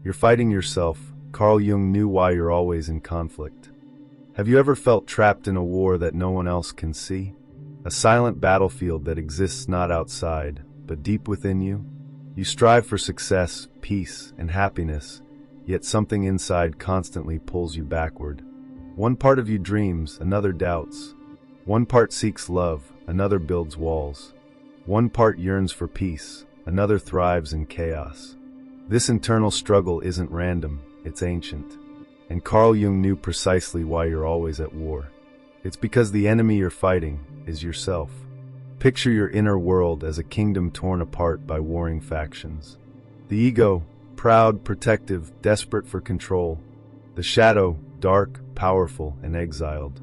You're fighting yourself. Carl Jung knew why you're always in conflict. Have you ever felt trapped in a war that no one else can see? A silent battlefield that exists not outside, but deep within you? You strive for success, peace, and happiness, yet something inside constantly pulls you backward. One part of you dreams, another doubts. One part seeks love, another builds walls. One part yearns for peace, another thrives in chaos. This internal struggle isn't random, it's ancient. And Carl Jung knew precisely why you're always at war. It's because the enemy you're fighting is yourself. Picture your inner world as a kingdom torn apart by warring factions. The ego, proud, protective, desperate for control. The shadow, dark, powerful, and exiled.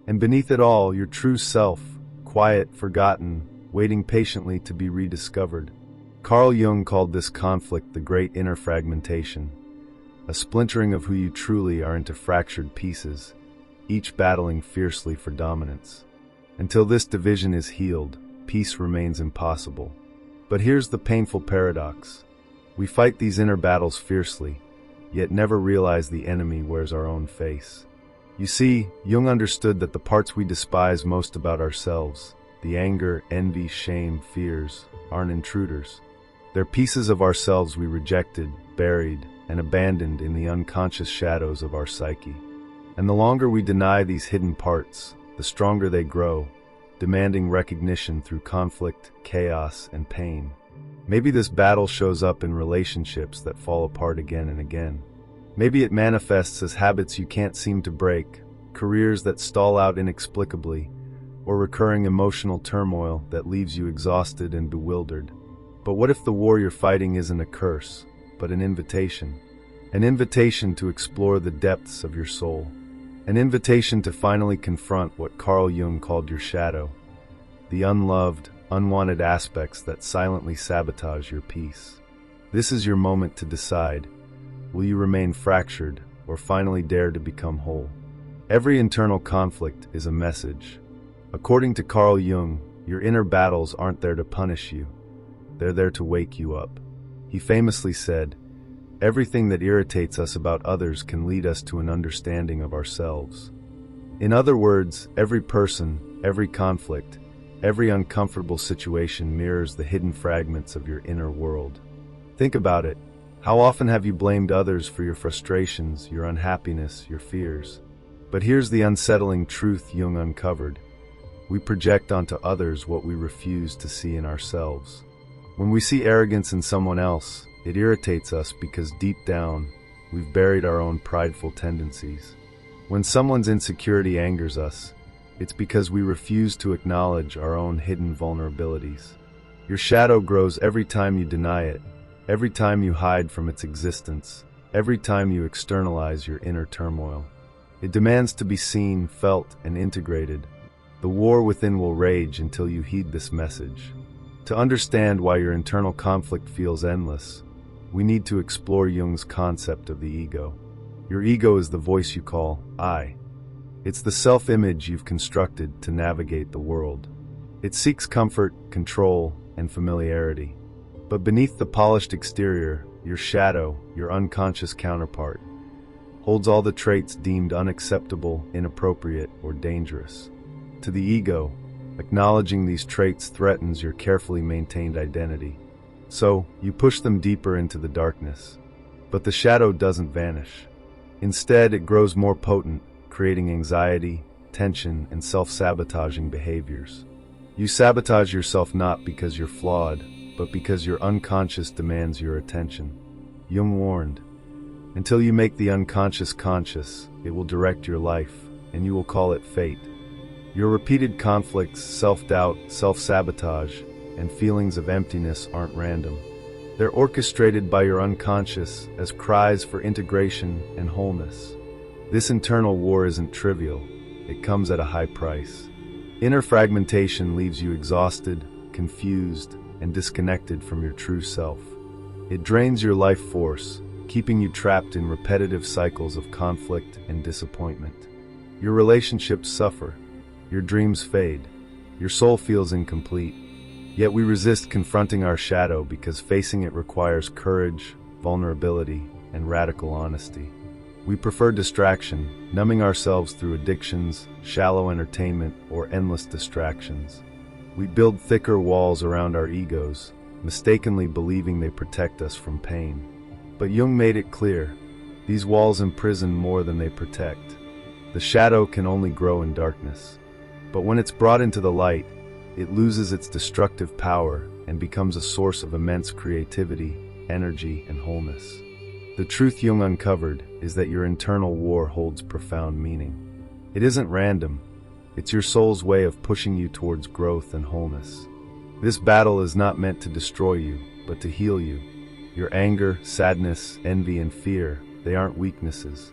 And beneath it all, your true self, quiet, forgotten, waiting patiently to be rediscovered. Carl Jung called this conflict the great inner fragmentation, a splintering of who you truly are into fractured pieces, each battling fiercely for dominance. Until this division is healed, peace remains impossible. But here's the painful paradox. We fight these inner battles fiercely, yet never realize the enemy wears our own face. You see, Jung understood that the parts we despise most about ourselves, the anger, envy, shame, fears, aren't intruders. They're pieces of ourselves we rejected, buried, and abandoned in the unconscious shadows of our psyche. And the longer we deny these hidden parts, the stronger they grow, demanding recognition through conflict, chaos, and pain. Maybe this battle shows up in relationships that fall apart again and again. Maybe it manifests as habits you can't seem to break, careers that stall out inexplicably, or recurring emotional turmoil that leaves you exhausted and bewildered. But what if the war you're fighting isn't a curse, but an invitation? An invitation to explore the depths of your soul. An invitation to finally confront what Carl Jung called your shadow, the unloved, unwanted aspects that silently sabotage your peace. This is your moment to decide. Will you remain fractured, or finally dare to become whole? Every internal conflict is a message. According to Carl Jung, your inner battles aren't there to punish you. They're there to wake you up. He famously said, "Everything that irritates us about others can lead us to an understanding of ourselves." In other words, every person, every conflict, every uncomfortable situation mirrors the hidden fragments of your inner world. Think about it. How often have you blamed others for your frustrations, your unhappiness, your fears? But here's the unsettling truth Jung uncovered. We project onto others what we refuse to see in ourselves. When we see arrogance in someone else, it irritates us because deep down, we've buried our own prideful tendencies. When someone's insecurity angers us, it's because we refuse to acknowledge our own hidden vulnerabilities. Your shadow grows every time you deny it, every time you hide from its existence, every time you externalize your inner turmoil. It demands to be seen, felt, and integrated. The war within will rage until you heed this message. To understand why your internal conflict feels endless, we need to explore Jung's concept of the ego. Your ego is the voice you call I. It's the self-image you've constructed to navigate the world. It seeks comfort, control, and familiarity. But beneath the polished exterior, your shadow, your unconscious counterpart, holds all the traits deemed unacceptable, inappropriate, or dangerous. To the ego, acknowledging these traits threatens your carefully maintained identity. So, you push them deeper into the darkness. But the shadow doesn't vanish. Instead, it grows more potent, creating anxiety, tension, and self-sabotaging behaviors. You sabotage yourself not because you're flawed, but because your unconscious demands your attention. Jung warned, until you make the unconscious conscious, it will direct your life, and you will call it fate. Your repeated conflicts, self-doubt, self-sabotage, and feelings of emptiness aren't random. They're orchestrated by your unconscious as cries for integration and wholeness. This internal war isn't trivial. It comes at a high price. Inner fragmentation leaves you exhausted, confused, and disconnected from your true self. It drains your life force, keeping you trapped in repetitive cycles of conflict and disappointment. Your relationships suffer. Your dreams fade. Your soul feels incomplete. Yet we resist confronting our shadow because facing it requires courage, vulnerability, and radical honesty. We prefer distraction, numbing ourselves through addictions, shallow entertainment, or endless distractions. We build thicker walls around our egos, mistakenly believing they protect us from pain. But Jung made it clear, these walls imprison more than they protect. The shadow can only grow in darkness. But when it's brought into the light, it loses its destructive power and becomes a source of immense creativity, energy, and wholeness. The truth Jung uncovered is that your internal war holds profound meaning. It isn't random. It's your soul's way of pushing you towards growth and wholeness. This battle is not meant to destroy you, but to heal you. Your anger, sadness, envy, and fear, they aren't weaknesses.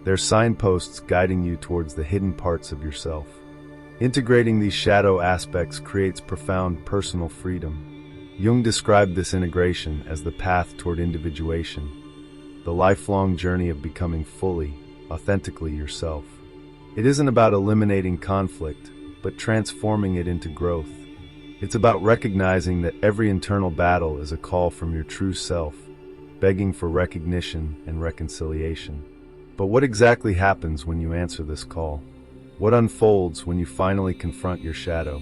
They're signposts guiding you towards the hidden parts of yourself. Integrating these shadow aspects creates profound personal freedom. Jung described this integration as the path toward individuation, the lifelong journey of becoming fully, authentically yourself. It isn't about eliminating conflict, but transforming it into growth. It's about recognizing that every internal battle is a call from your true self, begging for recognition and reconciliation. But what exactly happens when you answer this call? What unfolds when you finally confront your shadow?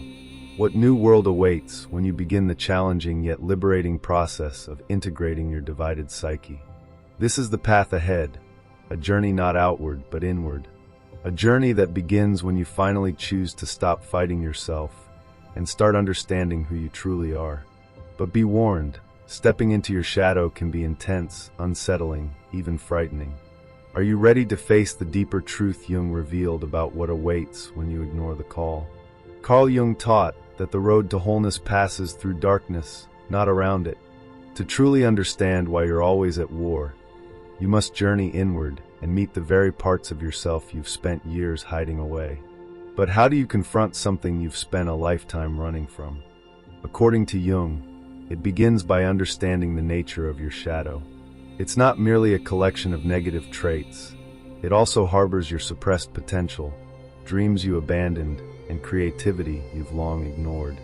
What new world awaits when you begin the challenging yet liberating process of integrating your divided psyche? This is the path ahead, a journey not outward but inward. A journey that begins when you finally choose to stop fighting yourself and start understanding who you truly are. But be warned, stepping into your shadow can be intense, unsettling, even frightening. Are you ready to face the deeper truth Jung revealed about what awaits when you ignore the call? Carl Jung taught that the road to wholeness passes through darkness, not around it. To truly understand why you're always at war, you must journey inward and meet the very parts of yourself you've spent years hiding away. But how do you confront something you've spent a lifetime running from? According to Jung, it begins by understanding the nature of your shadow. It's not merely a collection of negative traits. It also harbors your suppressed potential, dreams you abandoned, and creativity you've long ignored.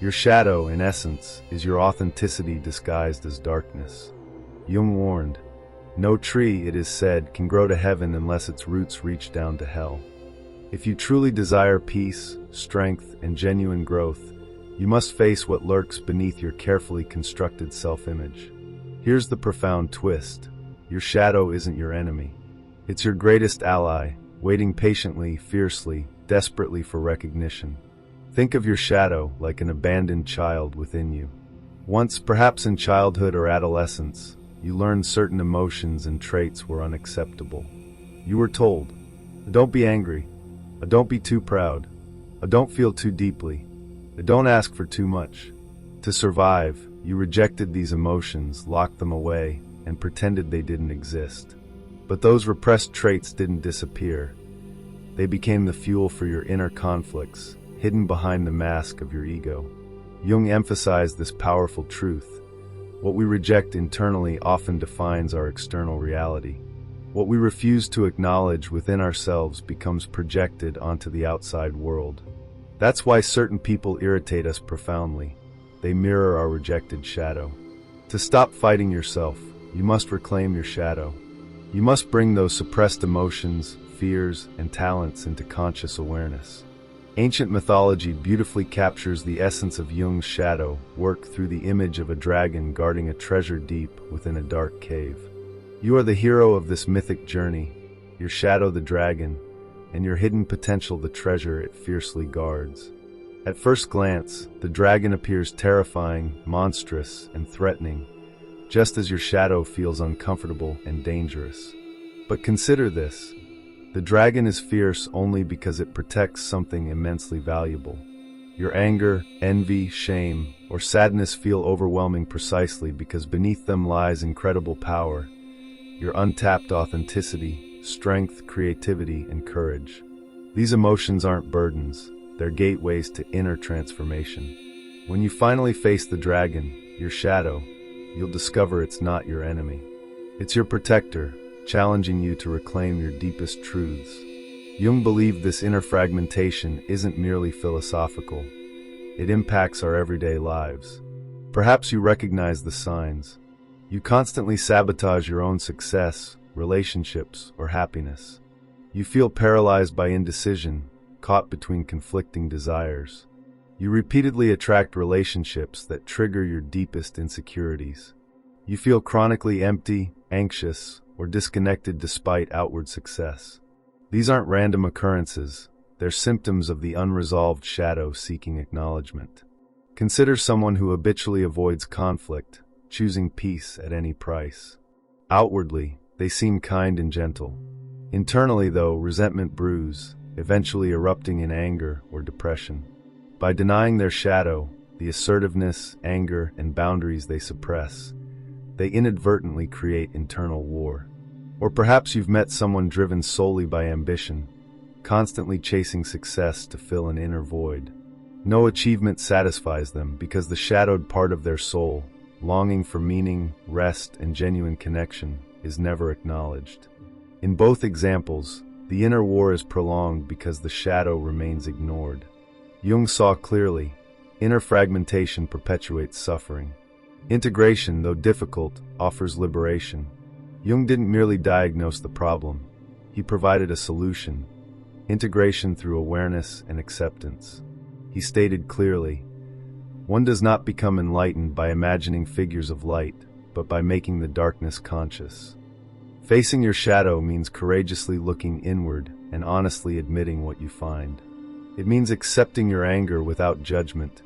Your shadow, in essence, is your authenticity disguised as darkness. Jung warned, "No tree, it is said, can grow to heaven unless its roots reach down to hell." If you truly desire peace, strength, and genuine growth, you must face what lurks beneath your carefully constructed self-image. Here's the profound twist. Your shadow isn't your enemy. It's your greatest ally, waiting patiently, fiercely, desperately for recognition. Think of your shadow like an abandoned child within you. Once, perhaps in childhood or adolescence, you learned certain emotions and traits were unacceptable. You were told, "Don't be angry. Don't be too proud. Don't feel too deeply. Don't ask for too much." To survive, you rejected these emotions, locked them away, and pretended they didn't exist. But those repressed traits didn't disappear. They became the fuel for your inner conflicts, hidden behind the mask of your ego. Jung emphasized this powerful truth. What we reject internally often defines our external reality. What we refuse to acknowledge within ourselves becomes projected onto the outside world. That's why certain people irritate us profoundly. They mirror our rejected shadow. To stop fighting yourself, you must reclaim your shadow. You must bring those suppressed emotions, fears, and talents into conscious awareness. Ancient mythology beautifully captures the essence of Jung's shadow, worked through the image of a dragon guarding a treasure deep within a dark cave. You are the hero of this mythic journey, your shadow the dragon, and your hidden potential the treasure it fiercely guards. At first glance, the dragon appears terrifying, monstrous, and threatening, just as your shadow feels uncomfortable and dangerous. But consider this. The dragon is fierce only because it protects something immensely valuable. Your anger, envy, shame, or sadness feel overwhelming precisely because beneath them lies incredible power, your untapped authenticity, strength, creativity, and courage. These emotions aren't burdens, they're gateways to inner transformation. When you finally face the dragon, your shadow, you'll discover it's not your enemy. It's your protector, challenging you to reclaim your deepest truths. Jung believed this inner fragmentation isn't merely philosophical. it impacts our everyday lives. Perhaps you recognize the signs. You constantly sabotage your own success, relationships, or happiness. You feel paralyzed by indecision, caught between conflicting desires. You repeatedly attract relationships that trigger your deepest insecurities. You feel chronically empty, anxious, or disconnected despite outward success. These aren't random occurrences. They're symptoms of the unresolved shadow seeking acknowledgement. Consider someone who habitually avoids conflict, choosing peace at any price. Outwardly, they seem kind and gentle. Internally, though, resentment brews, eventually erupting in anger or depression. By denying their shadow, the assertiveness, anger, and boundaries they suppress, they inadvertently create internal war. Or perhaps you've met someone driven solely by ambition, constantly chasing success to fill an inner void. No achievement satisfies them because the shadowed part of their soul, longing for meaning, rest, and genuine connection, is never acknowledged. In both examples, the inner war is prolonged because the shadow remains ignored. Jung saw clearly, inner fragmentation perpetuates suffering. Integration, though difficult, offers liberation. Jung didn't merely diagnose the problem, he provided a solution: integration through awareness and acceptance. He stated clearly, one does not become enlightened by imagining figures of light, but by making the darkness conscious. Facing your shadow means courageously looking inward and honestly admitting what you find. It means accepting your anger without judgment,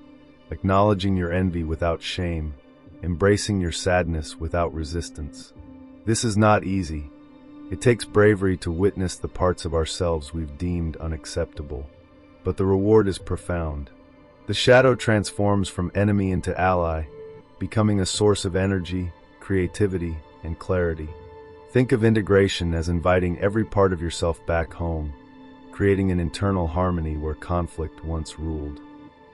acknowledging your envy without shame, embracing your sadness without resistance. This is not easy. It takes bravery to witness the parts of ourselves we've deemed unacceptable. But the reward is profound. The shadow transforms from enemy into ally, becoming a source of energy, creativity, and clarity. Think of integration as inviting every part of yourself back home, creating an internal harmony where conflict once ruled.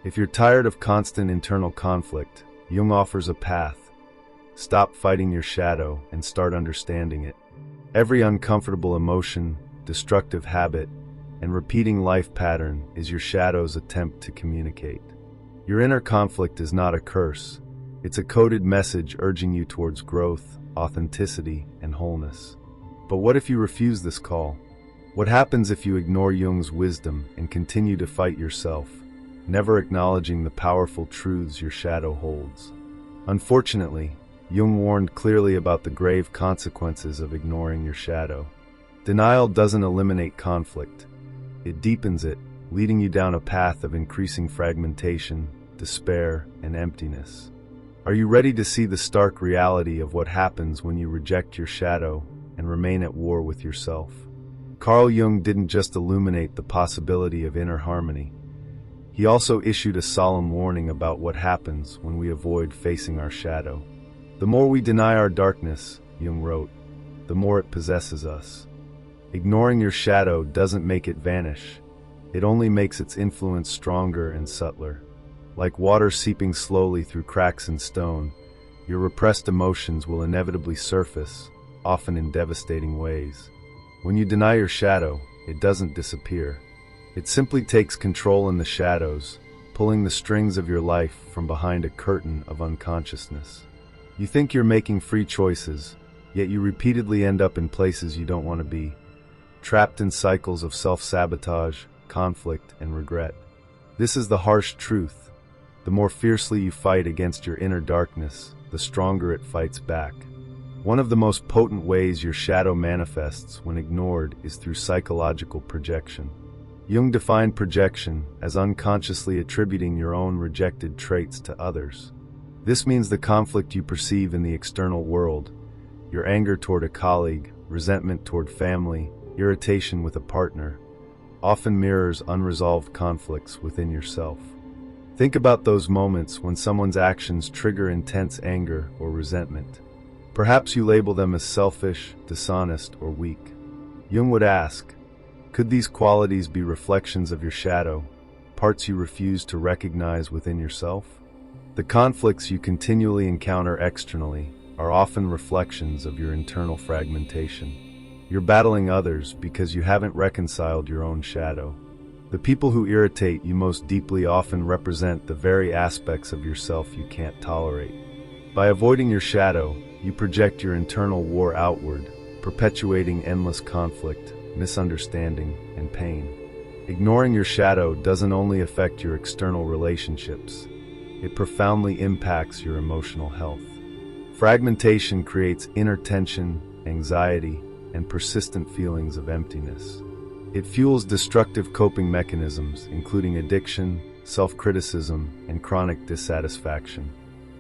If you're tired of constant internal conflict, Jung offers a path. Stop fighting your shadow and start understanding it. Every uncomfortable emotion, destructive habit, and repeating life pattern is your shadow's attempt to communicate. Your inner conflict is not a curse. It's a coded message urging you towards growth, authenticity, and wholeness. But what if you refuse this call? What happens if you ignore Jung's wisdom and continue to fight yourself, never acknowledging the powerful truths your shadow holds? Unfortunately, Jung warned clearly about the grave consequences of ignoring your shadow. Denial doesn't eliminate conflict. It deepens it, leading you down a path of increasing fragmentation, despair, and emptiness. Are you ready to see the stark reality of what happens when you reject your shadow and remain at war with yourself? Carl Jung didn't just illuminate the possibility of inner harmony. He also issued a solemn warning about what happens when we avoid facing our shadow. The more we deny our darkness, Jung wrote, the more it possesses us. Ignoring your shadow doesn't make it vanish. It only makes its influence stronger and subtler. Like water seeping slowly through cracks in stone, your repressed emotions will inevitably surface, often in devastating ways. When you deny your shadow, it doesn't disappear. It simply takes control in the shadows, pulling the strings of your life from behind a curtain of unconsciousness. You think you're making free choices, yet you repeatedly end up in places you don't want to be, trapped in cycles of self-sabotage, conflict, and regret. This is the harsh truth. The more fiercely you fight against your inner darkness, the stronger it fights back. One of the most potent ways your shadow manifests when ignored is through psychological projection. Jung defined projection as unconsciously attributing your own rejected traits to others. This means the conflict you perceive in the external world, your anger toward a colleague, resentment toward family, irritation with a partner, often mirrors unresolved conflicts within yourself. Think about those moments when someone's actions trigger intense anger or resentment. Perhaps you label them as selfish, dishonest, or weak. Jung would ask, could these qualities be reflections of your shadow, parts you refuse to recognize within yourself? The conflicts you continually encounter externally are often reflections of your internal fragmentation. You're battling others because you haven't reconciled your own shadow. The people who irritate you most deeply often represent the very aspects of yourself you can't tolerate. By avoiding your shadow, you project your internal war outward, perpetuating endless conflict, misunderstanding, and pain. Ignoring your shadow doesn't only affect your external relationships, it profoundly impacts your emotional health. Fragmentation creates inner tension, anxiety, and persistent feelings of emptiness. It fuels destructive coping mechanisms, including addiction, self-criticism, and chronic dissatisfaction.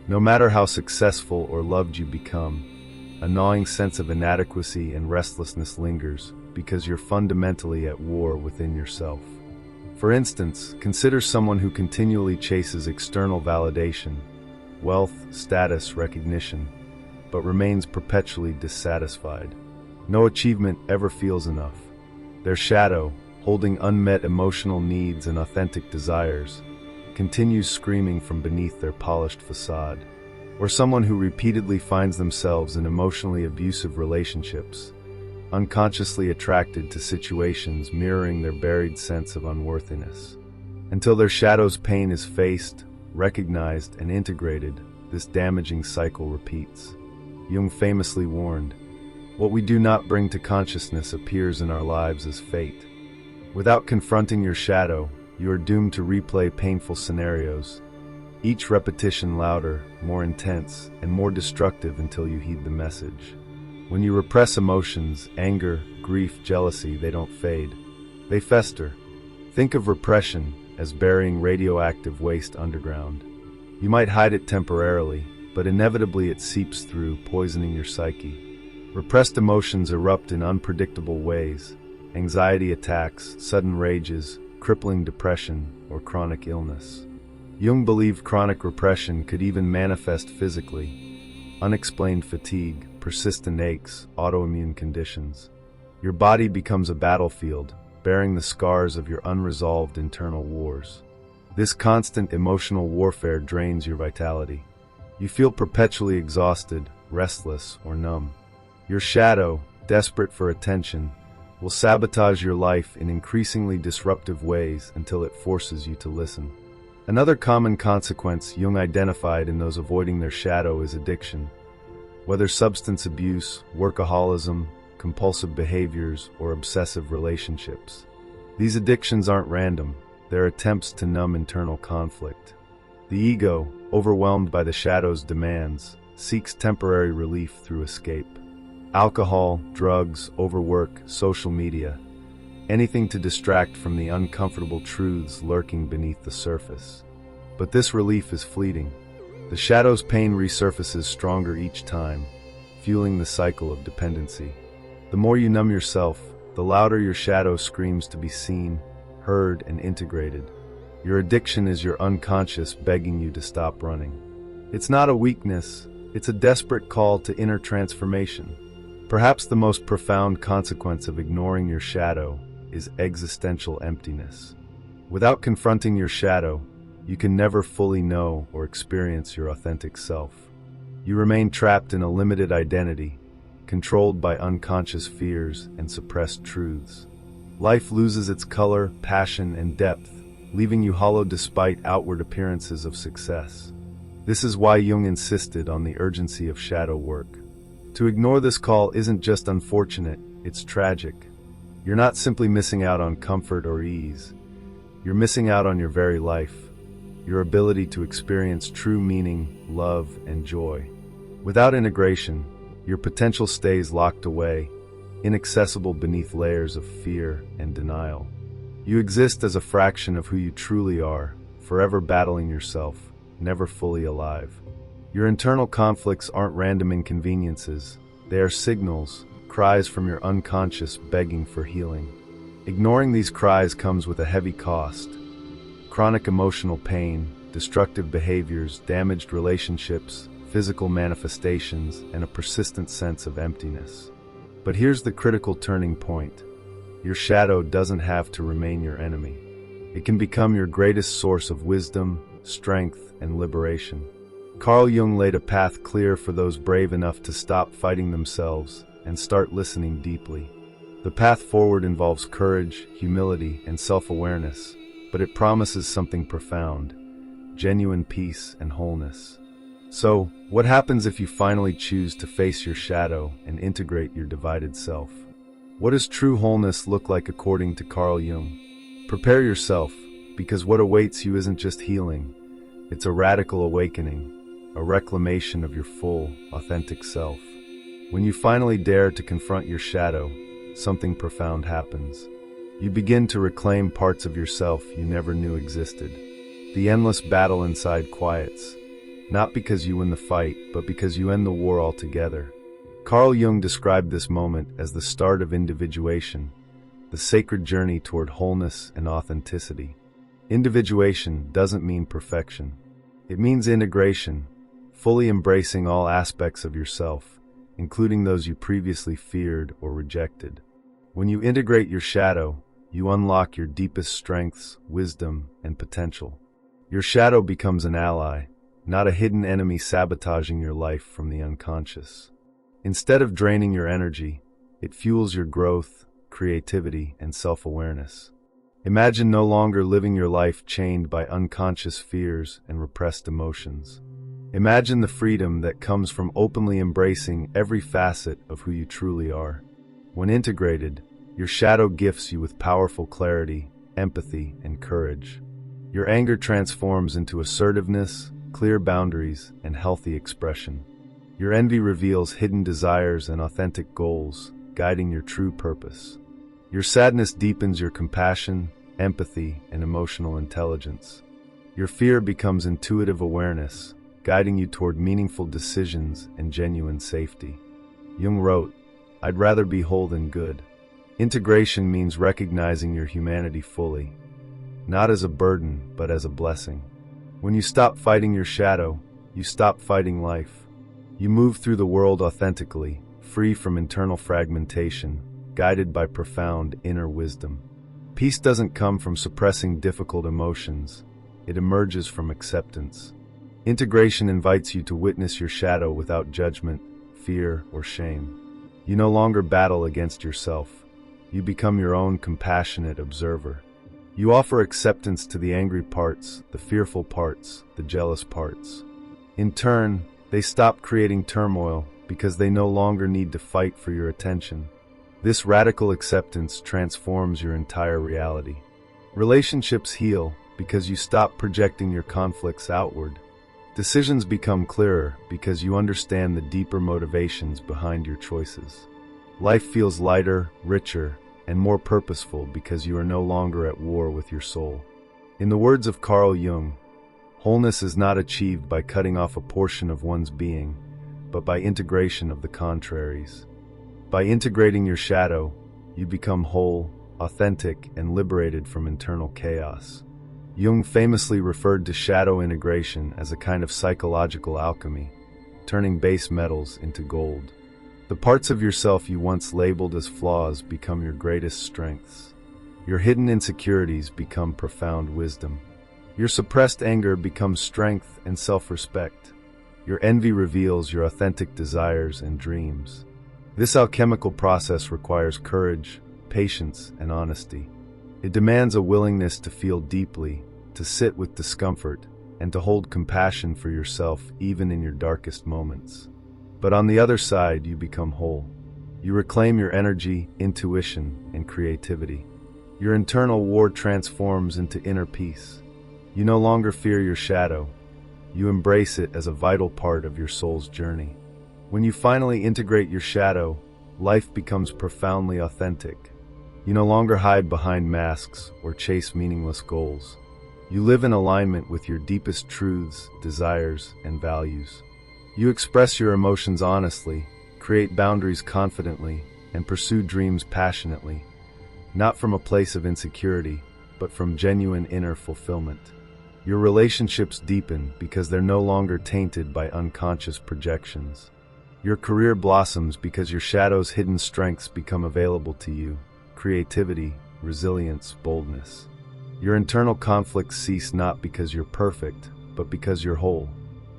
No matter how successful or loved you become, a gnawing sense of inadequacy and restlessness lingers because you're fundamentally at war within yourself. For instance, consider someone who continually chases external validation, wealth, status, recognition, but remains perpetually dissatisfied. No achievement ever feels enough. Their shadow, holding unmet emotional needs and authentic desires, continues screaming from beneath their polished facade. Or someone who repeatedly finds themselves in emotionally abusive relationships, unconsciously attracted to situations mirroring their buried sense of unworthiness. Until their shadow's pain is faced, recognized, and integrated, this damaging cycle repeats. Jung famously warned, "What we do not bring to consciousness appears in our lives as fate." Without confronting your shadow, you are doomed to replay painful scenarios, each repetition louder, more intense, and more destructive until you heed the message. When you repress emotions, anger, grief, jealousy, they don't fade. They fester. Think of repression as burying radioactive waste underground. You might hide it temporarily, but inevitably it seeps through, poisoning your psyche. Repressed emotions erupt in unpredictable ways: anxiety attacks, sudden rages, crippling depression, or chronic illness. Jung believed chronic repression could even manifest physically: unexplained fatigue, persistent aches, autoimmune conditions. Your body becomes a battlefield, bearing the scars of your unresolved internal wars. This constant emotional warfare drains your vitality. You feel perpetually exhausted, restless, or numb. Your shadow, desperate for attention, will sabotage your life in increasingly disruptive ways until it forces you to listen. Another common consequence Jung identified in those avoiding their shadow is addiction. Whether substance abuse, workaholism, compulsive behaviors, or obsessive relationships. These addictions aren't random, they're attempts to numb internal conflict. The ego, overwhelmed by the shadow's demands, seeks temporary relief through escape. Alcohol, drugs, overwork, social media, anything to distract from the uncomfortable truths lurking beneath the surface. But this relief is fleeting. The shadow's pain resurfaces stronger each time, fueling the cycle of dependency. The more you numb yourself, the louder your shadow screams to be seen, heard, and integrated. Your addiction is your unconscious begging you to stop running. It's not a weakness, it's a desperate call to inner transformation. Perhaps the most profound consequence of ignoring your shadow is existential emptiness. Without confronting your shadow, you can never fully know or experience your authentic self. You remain trapped in a limited identity, controlled by unconscious fears and suppressed truths. Life loses its color, passion, and depth, leaving you hollow despite outward appearances of success. This is why Jung insisted on the urgency of shadow work. To ignore this call isn't just unfortunate, it's tragic. You're not simply missing out on comfort or ease. You're missing out on your very life, your ability to experience true meaning, love, and joy. Without integration, your potential stays locked away, inaccessible beneath layers of fear and denial. You exist as a fraction of who you truly are, forever battling yourself, never fully alive. Your internal conflicts aren't random inconveniences. They are signals, cries from your unconscious begging for healing. Ignoring these cries comes with a heavy cost: chronic emotional pain, destructive behaviors, damaged relationships, physical manifestations, and a persistent sense of emptiness. But here's the critical turning point. Your shadow doesn't have to remain your enemy. It can become your greatest source of wisdom, strength, and liberation. Carl Jung laid a path clear for those brave enough to stop fighting themselves and start listening deeply. The path forward involves courage, humility, and self-awareness, but it promises something profound: genuine peace and wholeness. So, what happens if you finally choose to face your shadow and integrate your divided self? What does true wholeness look like according to Carl Jung? Prepare yourself, because what awaits you isn't just healing, it's a radical awakening, a reclamation of your full, authentic self. When you finally dare to confront your shadow, something profound happens. You begin to reclaim parts of yourself you never knew existed. The endless battle inside quiets, not because you win the fight, but because you end the war altogether. Carl Jung described this moment as the start of individuation, the sacred journey toward wholeness and authenticity. Individuation doesn't mean perfection. It means integration, fully embracing all aspects of yourself, including those you previously feared or rejected. When you integrate your shadow, you unlock your deepest strengths, wisdom, and potential. Your shadow becomes an ally, not a hidden enemy sabotaging your life from the unconscious. Instead of draining your energy, it fuels your growth, creativity, and self-awareness. Imagine no longer living your life chained by unconscious fears and repressed emotions. Imagine the freedom that comes from openly embracing every facet of who you truly are. When integrated, your shadow gifts you with powerful clarity, empathy, and courage. Your anger transforms into assertiveness, clear boundaries, and healthy expression. Your envy reveals hidden desires and authentic goals, guiding your true purpose. Your sadness deepens your compassion, empathy, and emotional intelligence. Your fear becomes intuitive awareness, guiding you toward meaningful decisions and genuine safety. Jung wrote, "I'd rather be whole than good." Integration means recognizing your humanity fully, not as a burden, but as a blessing. When you stop fighting your shadow, you stop fighting life. You move through the world authentically, free from internal fragmentation, guided by profound inner wisdom. Peace doesn't come from suppressing difficult emotions. It emerges from acceptance. Integration invites you to witness your shadow without judgment, fear, or shame. You no longer battle against yourself. You become your own compassionate observer. You offer acceptance to the angry parts, the fearful parts, the jealous parts. In turn, they stop creating turmoil because they no longer need to fight for your attention. This radical acceptance transforms your entire reality. Relationships heal because you stop projecting your conflicts outward. Decisions become clearer because you understand the deeper motivations behind your choices. Life feels lighter, richer, and more purposeful because you are no longer at war with your soul. In the words of Carl Jung, wholeness is not achieved by cutting off a portion of one's being, but by integration of the contraries. By integrating your shadow, you become whole, authentic, and liberated from internal chaos. Jung famously referred to shadow integration as a kind of psychological alchemy, turning base metals into gold. The parts of yourself you once labeled as flaws become your greatest strengths. Your hidden insecurities become profound wisdom. Your suppressed anger becomes strength and self-respect. Your envy reveals your authentic desires and dreams. This alchemical process requires courage, patience, and honesty. It demands a willingness to feel deeply, to sit with discomfort, and to hold compassion for yourself even in your darkest moments. But on the other side, you become whole. You reclaim your energy, intuition, and creativity. Your internal war transforms into inner peace. You no longer fear your shadow. You embrace it as a vital part of your soul's journey. When you finally integrate your shadow, life becomes profoundly authentic. You no longer hide behind masks or chase meaningless goals. You live in alignment with your deepest truths, desires, and values. You express your emotions honestly, create boundaries confidently, and pursue dreams passionately, not from a place of insecurity, but from genuine inner fulfillment. Your relationships deepen because they're no longer tainted by unconscious projections. Your career blossoms because your shadow's hidden strengths become available to you: creativity, resilience, boldness. Your internal conflicts cease not because you're perfect, but because you're whole.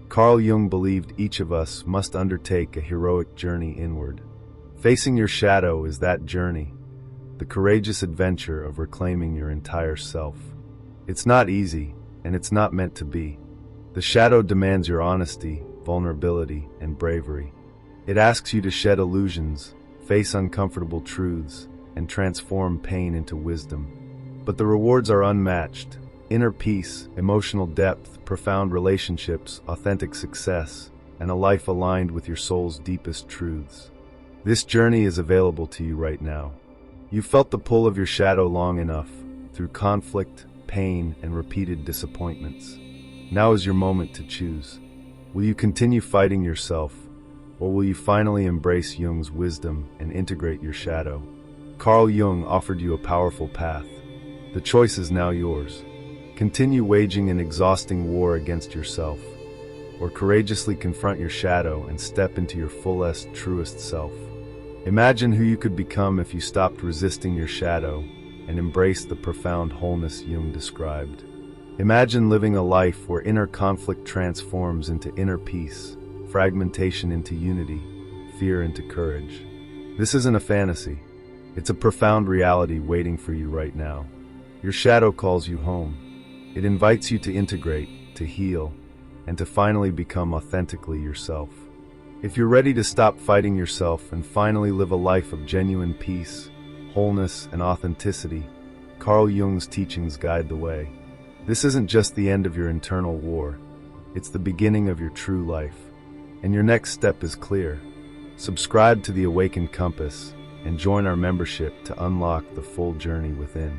Carl Jung believed each of us must undertake a heroic journey inward. Facing your shadow is that journey, the courageous adventure of reclaiming your entire self. It's not easy, and it's not meant to be. The shadow demands your honesty, vulnerability, and bravery. It asks you to shed illusions, face uncomfortable truths, and transform pain into wisdom. But the rewards are unmatched. Inner peace, emotional depth, profound relationships, authentic success, and a life aligned with your soul's deepest truths. This journey is available to you right now. You've felt the pull of your shadow long enough, through conflict, pain, and repeated disappointments. Now is your moment to choose. Will you continue fighting yourself, or will you finally embrace Jung's wisdom and integrate your shadow? Carl Jung offered you a powerful path. The choice is now yours. Continue waging an exhausting war against yourself, or courageously confront your shadow and step into your fullest, truest self. Imagine who you could become if you stopped resisting your shadow and embraced the profound wholeness Jung described. Imagine living a life where inner conflict transforms into inner peace, fragmentation into unity, fear into courage. This isn't a fantasy. It's a profound reality waiting for you right now. Your shadow calls you home. It invites you to integrate, to heal, and to finally become authentically yourself. If you're ready to stop fighting yourself and finally live a life of genuine peace, wholeness, and authenticity, Carl Jung's teachings guide the way. This isn't just the end of your internal war. It's the beginning of your true life. And your next step is clear. Subscribe to the Awakened Compass and join our membership to unlock the full journey within.